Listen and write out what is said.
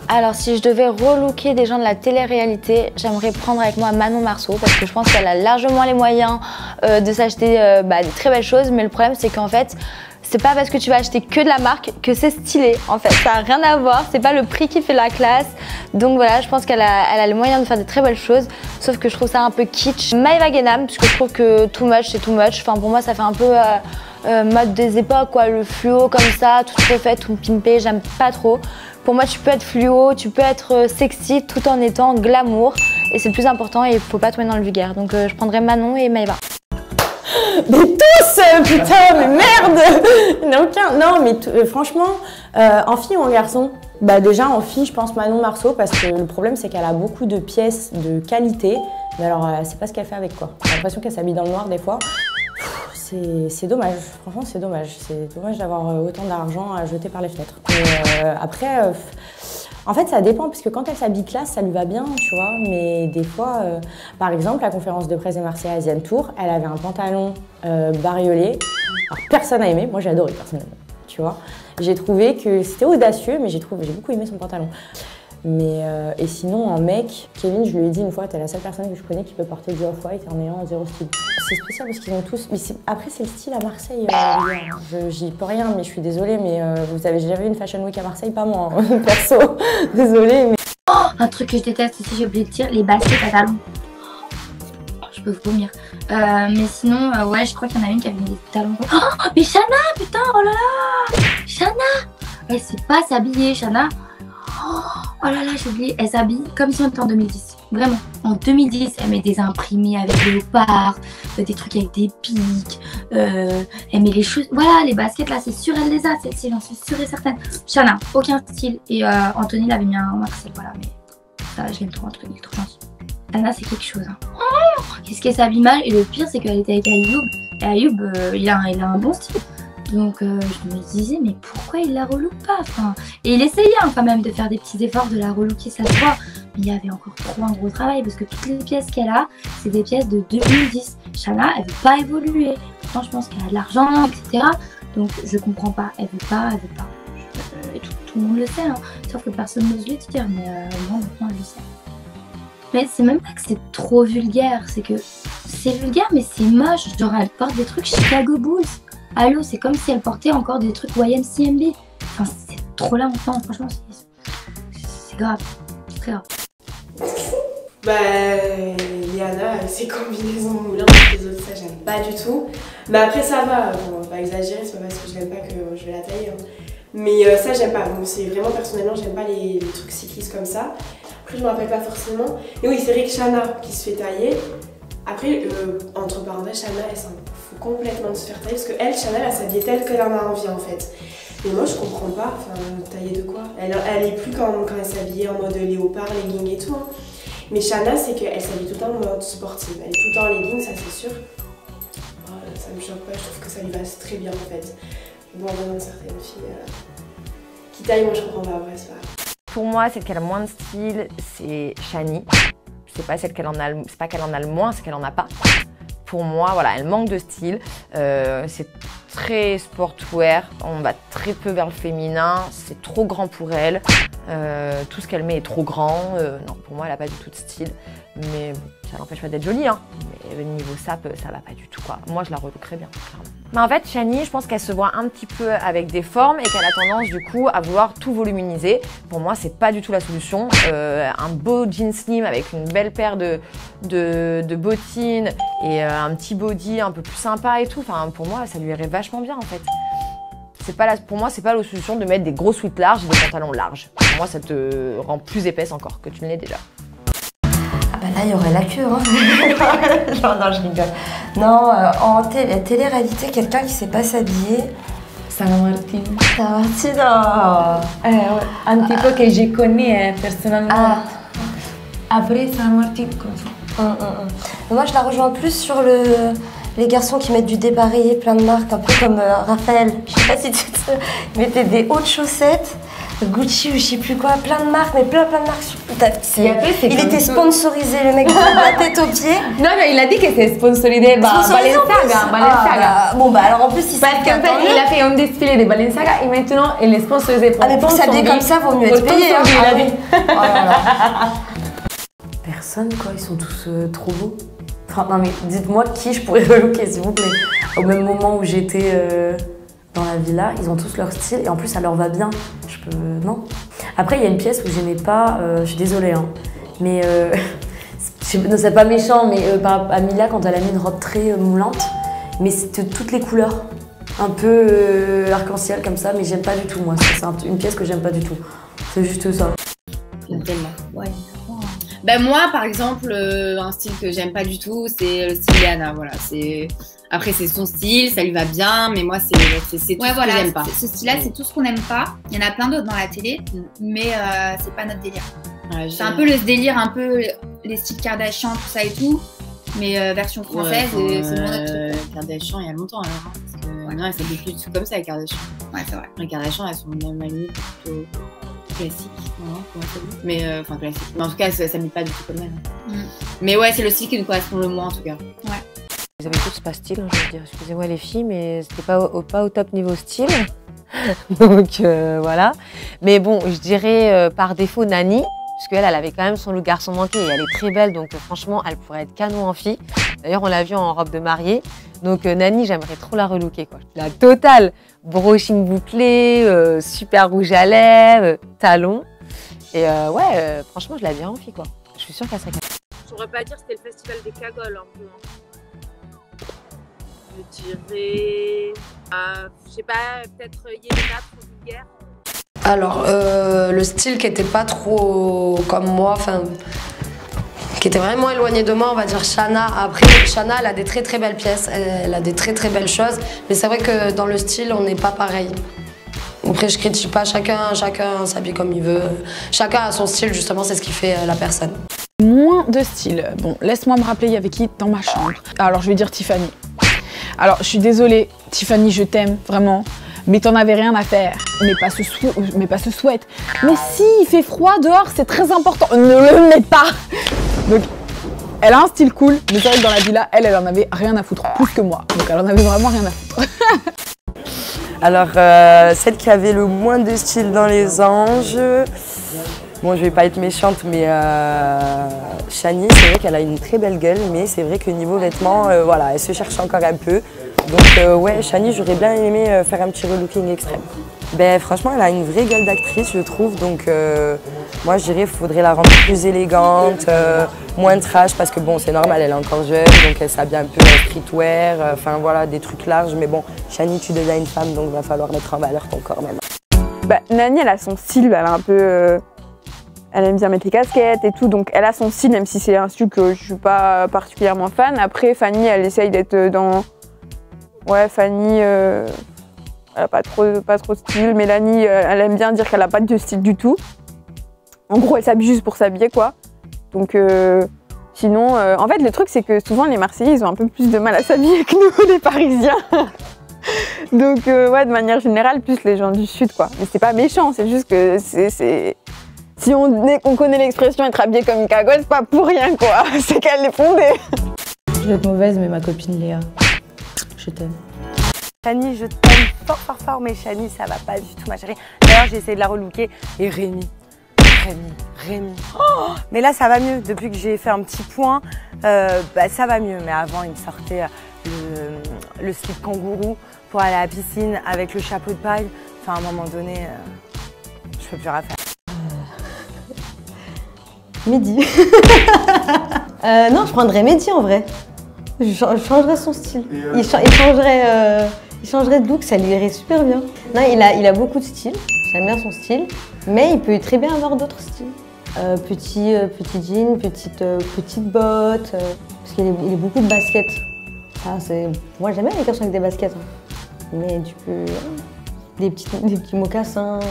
Alors si je devais relooker des gens de la télé-réalité, j'aimerais prendre avec moi Manon Marceau parce que je pense qu'elle a largement les moyens de s'acheter des très belles choses, mais le problème c'est qu'en fait, c'est pas parce que tu vas acheter que de la marque que c'est stylé en fait, ça n'a rien à voir, c'est pas le prix qui fait la classe. Donc voilà, je pense qu'elle a les moyens de faire de très belles choses, sauf que je trouve ça un peu kitsch. Maëva Guénam, parce que je trouve que too much c'est too much, enfin pour moi ça fait un peu mode des époques quoi, le fluo comme ça, tout refait, tout pimpé, j'aime pas trop. Pour moi tu peux être fluo, tu peux être sexy tout en étant glamour et c'est le plus important et il faut pas tomber dans le vulgaire. Donc je prendrais Manon et Maëva. Mais tous putain, mais merde. Il n'y en a aucun. Non, mais franchement, en fille ou en garçon? Bah déjà en fille, je pense Manon Marceau parce que le problème c'est qu'elle a beaucoup de pièces de qualité. Mais alors, c'est pas ce qu'elle fait avec quoi. J'ai l'impression qu'elle s'habille dans le noir des fois. C'est dommage, franchement c'est dommage. C'est dommage d'avoir autant d'argent à jeter par les fenêtres. Mais après, en fait ça dépend parce que quand elle s'habille classe, ça lui va bien, tu vois. Mais des fois, par exemple, la conférence de presse de Marseille Asian Tour, elle avait un pantalon bariolé. Alors personne n'a aimé, moi j'ai adoré personnellement, tu vois. J'ai trouvé que c'était audacieux, mais j'ai beaucoup aimé son pantalon. Mais et sinon, en mec, Kevin, je lui ai dit une fois, t'es la seule personne que je connais qui peut porter du off-white en ayant zéro style. C'est spécial parce qu'ils ont tous. Mais après, c'est le style à Marseille. J'y peux rien, mais je suis désolée. Mais vous avez déjà vu une Fashion Week à Marseille? Pas moi, hein, perso. Désolée. Mais... Oh, un truc que je déteste aussi, j'ai oublié de dire, les baskets à talons. Je peux vomir. Mais sinon, ouais, je crois qu'il y en a une qui avait des talons. Oh, mais Shana, putain, oh là là, Shana, elle sait pas s'habiller, Shana. Oh là là, j'ai oublié, elle s'habille comme si on était en 2010. Vraiment, en 2010, elle met des imprimés avec des léopards, des trucs avec des pics, elle met les choses, voilà, les baskets là, c'est sûr, elle les a, celle-ci, j'en suis sûre et certaine. Shana, aucun style, et Anthony l'avait mis un Marcel, voilà, mais ça, je l'aime trop, Anthony, il est trop gentil. Shana, c'est quelque chose, hein. Oh, qu'est-ce qu'elle s'habille mal, et le pire, c'est qu'elle était avec Ayoub, et Ayoub, il a un bon style. Donc je me disais mais pourquoi il la relook pas, enfin, et il essayait hein, quand même de faire des petits efforts de la relooker, ça se voit, mais il y avait encore trop un gros travail parce que toutes les pièces qu'elle a c'est des pièces de 2010. Shana elle veut pas évoluer, pourtant je pense qu'elle a de l'argent etc, donc je comprends pas, elle veut pas. Et tout le monde le sait hein, sauf que personne n'ose le dire, mais moi maintenant je le sais. Mais c'est même pas que c'est trop vulgaire, c'est que c'est vulgaire mais c'est moche, genre elle porte des trucs Chicago Bulls. Allô, c'est comme si elle portait encore des trucs YMCMB. Enfin, c'est trop là maintenant, franchement, c'est grave, c'est très grave. Bah, Liana, ses combinaisons moulins, les autres, ça j'aime pas du tout. Mais après, ça va, bon, on va pas exagérer, c'est pas parce que je l'aime pas que je vais la tailler. Hein. Mais ça, j'aime pas. Donc, c'est vraiment personnellement, j'aime pas les trucs cyclistes comme ça. Après, je me rappelle pas forcément. Mais oui, c'est vrai que Shana qui se fait tailler. Après, entre parenthèses, Shana, elle s'en fout complètement de se faire tailler parce que elle, Shana, elle s'habille telle qu'elle en a envie en fait. Mais moi, je comprends pas, enfin, tailler de quoi? Elle est plus quand elle s'habillait en mode léopard, legging et tout. Hein. Mais Shana, c'est qu'elle s'habille tout le temps en mode sportive. Elle est tout le temps en legging, ça c'est sûr. Oh, ça me choque pas, je trouve que ça lui va très bien en fait. Bon, dans certaines filles qui taillent, moi je comprends pas, après c'est pas grave. Pour moi, celle qui a le moins de style, c'est Shani. C'est pas celle qu'elle en a, c'est pas qu'elle en a le moins, c'est qu'elle en a pas. Pour moi, voilà, elle manque de style. C'est très sportwear. On va très peu vers le féminin. C'est trop grand pour elle. Tout ce qu'elle met est trop grand. Non, pour moi, elle a pas du tout de style. Mais ça n'empêche pas d'être jolie. Hein. Mais niveau sap, ça va pas du tout, quoi. Moi, je la relookerais bien, clairement. Mais en fait, Shani, je pense qu'elle se voit un petit peu avec des formes et qu'elle a tendance, du coup, à vouloir tout voluminiser. Pour moi, c'est pas du tout la solution. Un beau jean slim avec une belle paire de bottines et un petit body un peu plus sympa et tout. Enfin, pour moi, ça lui irait vachement bien, en fait. Pour moi, c'est pas la solution de mettre des gros sweats larges et des pantalons larges. Pour moi, ça te rend plus épaisse encore que tu ne l'es déjà. Ah bah là, il y aurait la queue, hein. Non, je rigole. Non, en télé-réalité, quelqu'un qui sait pas s'habiller. Sana Martin. Sana Martin, Ouais, un petit peu que je connais personnellement. Ah. Après, Sana Martin, comme ça. Moi, je la rejoins plus sur les garçons qui mettent du dépareillé, plein de marques, un peu comme Raphaël. Je sais pas si tu te... Ils mettaient des hautes chaussettes Gucci ou je sais plus quoi, plein de marques, mais plein de marques. Y après, c'est Il comme était ça. sponsorisé, le mec, de la tête aux pieds. Non, mais il a dit que c'est sponsorisé par Sponsorisé en plus. Balenciaga. Bon, bah alors en plus, il Parce qu'en fait, il a fait un défilé de Balenciaga et maintenant, il est sponsorisé pour Ah, mais pour s'habiller comme ça, vaut mieux être payé. Hein. il a dit. Oh là là. Personne quoi, ils sont tous trop beaux. Enfin, non mais dites-moi qui je pourrais relooker s'il vous plaît. Au même moment où j'étais dans la villa, ils ont tous leur style et en plus ça leur va bien. Je peux... non. Après il y a une pièce où j'aimais pas, je suis désolée hein, mais c'est pas méchant, mais Amila quand elle a mis une robe très moulante, mais c'était toutes les couleurs. Un peu arc-en-ciel comme ça, mais j'aime pas du tout moi. C'est une pièce que j'aime pas du tout. C'est juste ça. Ouais. Ben moi, par exemple, un style que j'aime pas du tout, c'est le style Léana. Voilà, après c'est son style, ça lui va bien, mais moi c'est tout ce que j'aime pas. Ce style-là, c'est tout ce qu'on n'aime pas. Il y en a plein d'autres dans la télé, mais c'est pas notre délire. Ouais, C'est un peu le délire, un peu les styles Kardashian, tout ça et tout, mais version française, et c'est mon autre truc. Kardashian, il y a longtemps alors. Hein, parce que non, elles s'habillent plus du tout comme ça, les Kardashian. Ouais, c'est vrai. Les Kardashian, elles sont même à la limite plutôt classiques. Non, comment ça dit ? Mais enfin classiques. Mais en tout cas, ça s'habille pas du tout comme elles. Mais ouais, c'est le style qui nous correspond le moins en tout cas. Ouais. Ils avaient tous pas style, hein, je veux dire. Excusez-moi les filles, mais c'était pas au top niveau style. Donc voilà. Mais bon, je dirais par défaut Nani, parce qu'elle avait quand même son look garçon manqué et elle est très belle, donc franchement, elle pourrait être canon en fille. D'ailleurs, on l'a vue en robe de mariée. Donc Nani, j'aimerais trop la relooker, quoi. La totale. Brushing bouclé, super rouge à lèvres, talons. Et ouais, franchement, je la verrais en fille, quoi. Je suis sûre qu'elle serait capable. Je saurais pas dire, c'était le festival des cagoles un peu. Je dirais, je sais pas, peut-être Yelena, trop vulgaire. Alors, le style qui était pas trop comme moi, enfin, qui était vraiment éloigné de moi, on va dire Shana. Après, Shana, elle a des très très belles pièces, elle a des très très belles choses, mais c'est vrai que dans le style, on n'est pas pareil. Après, je critique pas, chacun s'habille comme il veut. Chacun a son style, justement, c'est ce qui fait la personne. Moins de style. Bon, laisse-moi me rappeler, il y avait qui dans ma chambre. Alors, je vais dire Tiffany. Alors, je suis désolée, Tiffany, je t'aime, vraiment. Mais t'en avais rien à faire. Mais pas ce sweat. Mais si, il fait froid dehors, c'est très important. Ne le mets pas. Donc, elle a un style cool, mais c'est vrai que dans la villa, elle en avait rien à foutre, plus que moi. Donc, elle en avait vraiment rien à foutre. Alors, celle qui avait le moins de style dans les anges, bon, je vais pas être méchante, mais Shani, c'est vrai qu'elle a une très belle gueule, mais c'est vrai que niveau vêtements, voilà, elle se cherche encore un peu. Donc, ouais, Shani, j'aurais bien aimé faire un petit relooking extrême. Ben, franchement, elle a une vraie gueule d'actrice, je trouve, donc moi, je dirais qu'il faudrait la rendre plus élégante, moins trash, parce que bon, c'est normal, elle est encore jeune, donc elle s'habille un peu streetwear, enfin voilà, des trucs larges, mais bon, Shani, tu deviens une femme, donc il va falloir mettre en valeur ton corps même. Bah, Nani, elle a son style, elle a un peu... elle aime bien mettre les casquettes et tout, donc elle a son style, même si c'est un style que je suis pas particulièrement fan. Après, Fanny, elle essaye d'être dans... Ouais, Fanny, elle a pas trop de style. Mélanie, elle aime bien dire qu'elle a pas de style du tout. En gros, elle s'habille juste pour s'habiller, quoi. Donc, sinon, en fait, le truc, c'est que souvent, les Marseillais, ils ont un peu plus de mal à s'habiller que nous, les Parisiens. Donc, ouais, de manière générale, plus les gens du Sud, quoi. Mais c'est pas méchant, c'est juste que c'est... Si on connaît l'expression être habillé comme une cagole, c'est pas pour rien, quoi. C'est qu'elle est fondée. Je vais être mauvaise, mais ma copine Léa, je t'aime. Shani, je t'aime fort, mais Shani, ça va pas du tout, ma chérie. D'ailleurs, j'ai essayé de la relooker. Et Rémi. Oh, mais là, ça va mieux. Depuis que j'ai fait un petit point, bah, ça va mieux. Mais avant, il me sortait le slip kangourou pour aller à la piscine avec le chapeau de paille. Enfin, à un moment donné, je peux plus rien faire. Mehdi. Non, je prendrais Mehdi en vrai. Je changerais son style. Il changerait de look, ça lui irait super bien. Non, il a beaucoup de style. J'aime bien son style. Mais il peut très bien avoir d'autres styles. Petit jean, petite botte. Parce qu'il a beaucoup de baskets. Moi, j'aime bien les garçons avec des baskets. Hein. Mais tu peux... Des petits mocassins.